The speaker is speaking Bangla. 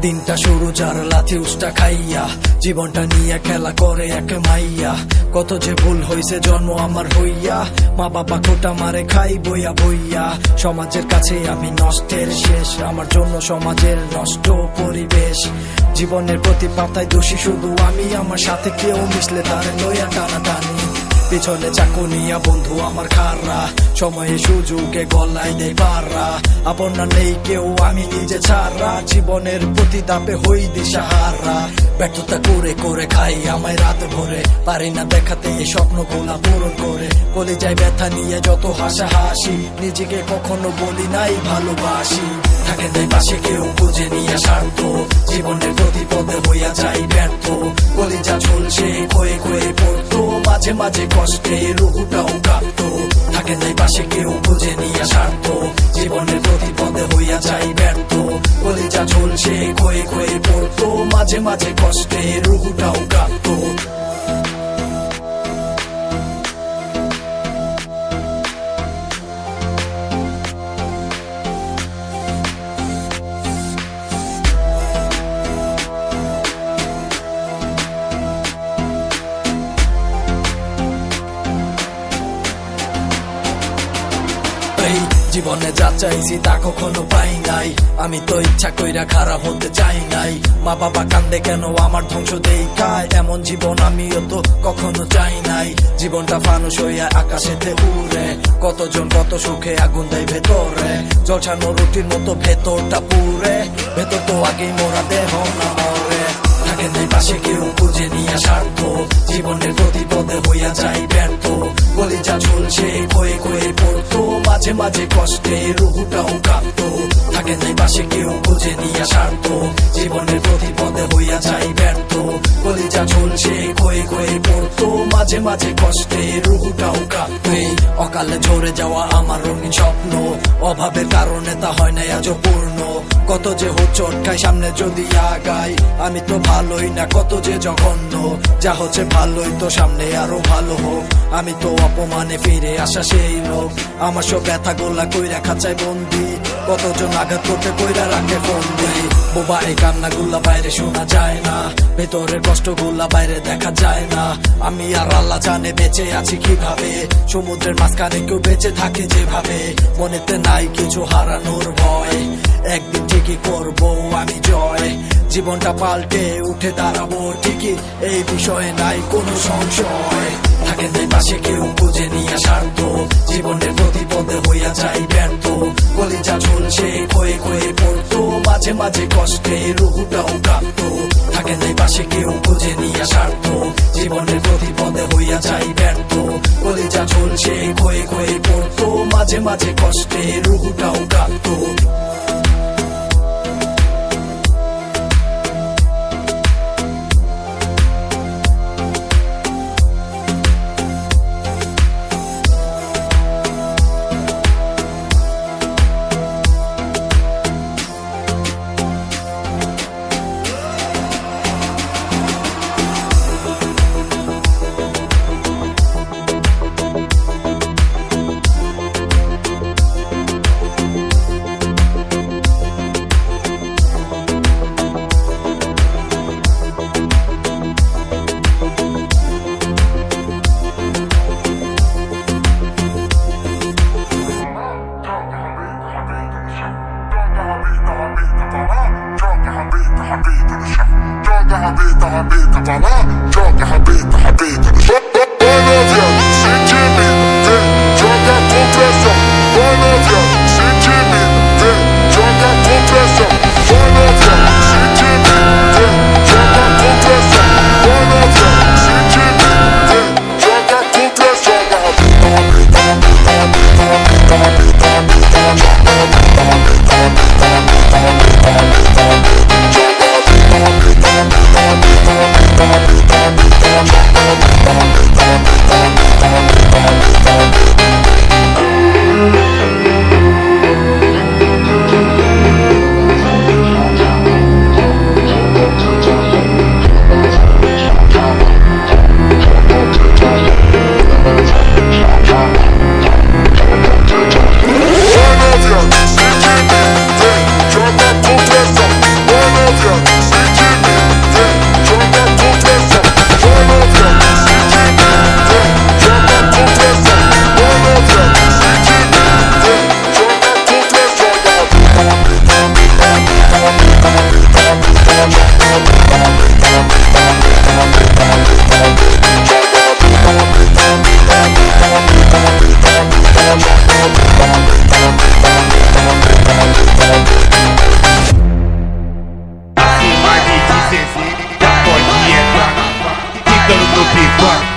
দিনটা শুরু যার লাথি উষ্টা খাইয়া, জীবনটা নিয়ে খেলা করে এক মাইয়া। কত যে ভুল হইছে জন্ম আমার হইয়া, মা বাবা খোটা মারে খাই বইয়া বইয়া। সমাজের কাছে আমি নষ্টের শেষ, আমার জন্য সমাজের নষ্ট পরিবেশ। জীবনের প্রতি পাতায় দোষী শুধু আমি, আমার সাথে কেউ মিশলে তার লইয়া টানাটানি। পিছনে চাকুনিয়া বন্ধু আমার খাররা, সময়ে সুযোগে গলায় দেয় পাররা। আপনার নেই কেউ আমি নিজে ছাড়া, জীবনের প্রতি দাপে হই দিশাহারা। ব্যর্থতা করে করে খাই আমায় রাত ভরে, পারি না দেখাতে এই স্বপ্নগুলা পূরণ করে। কলিজায় ব্যথা নিয়ে যত হাসাহাসি, নিজেকে কখনো বলি নাই ভালোবাসি। থাকে নাই পাশে কেউ খুঁজে নিয়ে স্বার্থ, জীবনের প্রতি পদে হইয়া যাই ব্যর্থ। কলিজা ঝুলছে ক্ষয়ে ক্ষয়ে পড়তো, মাঝে মাঝে কষ্টে রুহুটাও কাঁপতো। থাকে নাই পাশে কেউ খুঁজে নিয়ে স্বার্থ, জীবনের প্রতি পদে হইয়া যাই ব্যর্থ। কলিজা ঝুলছে ক্ষয়ে ক্ষয়ে পড়তো, মাঝে মাঝে কষ্টে রুহুটাও কাঁপতো। জীবনে যা চাইছি তা কখনো পাই নাই, আমি তো ইচ্ছা কইরা খারাপ হতে চাই নাই। মা বাবা কান্দে কেন আমার ধ্বংস দেখায়, এমন জীবন আমিও তো কখনো চাই নাই। জীবনটা ফানুস হইয়া আকাশেতে উড়ে, কতজন কত সুখে আগুন দেয় ভেতরে। জলছানো রুটির মতো ভেতরটা পুরে, ভেতর তো আগেই মোরা দেহ না মরে। থাকে নাই পাশে কেউ খুঁজে নিয়ে স্বার্থ, জীবনের প্রতি পদে হইয়া যাই ব্যর্থ। কলিজা ঝুলছে ক্ষয়ে ক্ষয়ে পড়তো, মাঝে মাঝে কষ্টে রুহুটাও কাঁপতো। থাকে নাই পাশে কেউ খুঁজে নিয়ে স্বার্থ, জীবনের প্রতি পদে হইয়া যাই ব্যর্থ। কলিজা ঝুলছে ক্ষয়ে ক্ষয়ে পড়তো, মাঝে মাঝে কষ্টে রুহুটাও কাঁপতো। অকালে ঝরে যাওয়া আমার রঙিন স্বপ্ন, অভাবের কারণে তা হয় নাই আজও পূর্ণ। কত যে হোঁচট খাই সামনে যদি আগাই, আমি তো ভালোই না কত যে জঘন্য। যা হচ্ছে ভালোই তো সামনে আরো ভালো হোক, আমি তো অপমানে ফিরে আসা সেই লোক। আমার সব ব্যথা গোলা কইরা খাঁচায় বন্দি, কতজন আঘাত করতে কইরা রাখে বন্দি। বোবা এই কান্না গুলা বাইরে শোনা যায় না, ভেতরের কষ্ট গুলা বাইরে দেখা যায় না। আমি আর আল্লাহ জানে বেঁচে আছি কিভাবে, সমুদ্রের মাঝখানে কেউ বেঁচে থাকে যেভাবে। মনেতে নাই কিছু হারানোর ভয়, একদিন ঠিকই করবো আমি জয়। জীবনটা পাল্টে উঠে দাঁড়াবো ঠিকই, এই বিষয়ে নাই কোনো সংশয়। থাকে নাই পাশে কেউ খুঁজে নিয়ে স্বার্থ, জীবনের প্রতি পদে হইয়া যাই ব্যর্থ। কলিজা ঝুলছে ক্ষয়ে ক্ষয়ে পড়তো, মাঝে মাঝে কষ্টে রুহুটাও কাঁপতো। থাকে নাই পাশে কেউ খুঁজে নিয়ে স্বার্থ, জীবনের প্রতি পদে হইয়া যাই ব্যর্থ। কলিজা ঝুলছে ক্ষয়ে ক্ষয়ে পড়তো, মাঝে মাঝে কষ্টে রুহুটাও কাঁপতো। حبيت فلا جوجا حبيت Buona via, sentimenti Gioca con pressa Buona via, sentimenti Gioca con pressa Buona via, sentimenti Gioca con pressa Buona via, sentimenti Gioca con pressa Gioca big rock.